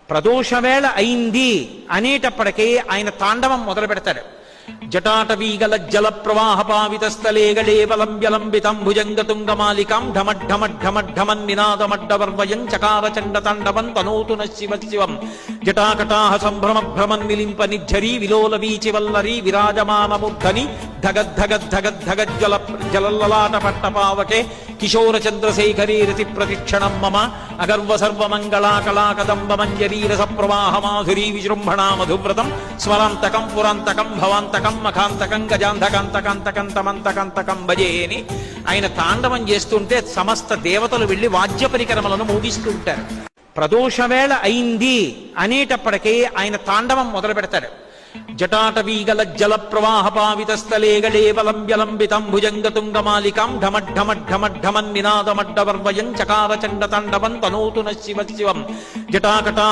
ప్రదోషవేళ అయింది అనేటప్పటికీ ఆయన తాండవం మొదలు పెడతాడు. జటాటవీగల జల ప్రవాహ పావిత స్థలే గళేవలంబ్యలంబితం భుజంగతుంగమాలికాం ఢమఢమఢమఢమన్ నినాదమడ్డవర్వయం చకార చండ తాండవం తనోతు శివ శివం జటాకటాహ సంభ్రమ భ్రమన్ నిలింప నిర్ఝరీ విలోల వీచి వల్లరీ విరాజమానముద్ధని ధగద్ధగద్ధగద్ధగజ్జల జలల్లలాట పట్టపావకే కిశోర చంద్రశేఖరీ రతి ప్రతిక్షణం మమ అగర్వ సర్వమంగళాకళాకదంబ మంజరీరస ప్రవాహ మాధురీ విజృంభణా మధువ్రతం స్మరాంతకం పురాంతకం భవాంతకం మఖాంతకం గజాంధకాంతకాంతకం తమంతకాంతకం భజేని ఆయన తాండవం చేస్తుంటే సమస్త దేవతలు వెళ్లి వాద్య పరికరములను మోగిస్తూ ఉంటారు. ప్రదోషవేళ అయింది అనేటప్పటికీ ఆయన తాండవం మొదలు పెడతాడు. జటాటవీగల జల ప్రవాహ పావిత స్థలే గళేవలంబ్యలంబితం భుజంగతుంగమాలికాం ఢమఢమఢమఢమన్ నినాదమడ్డవర్వయం చకార చండ తాండవం తనోతు శివ శివం జటాకటా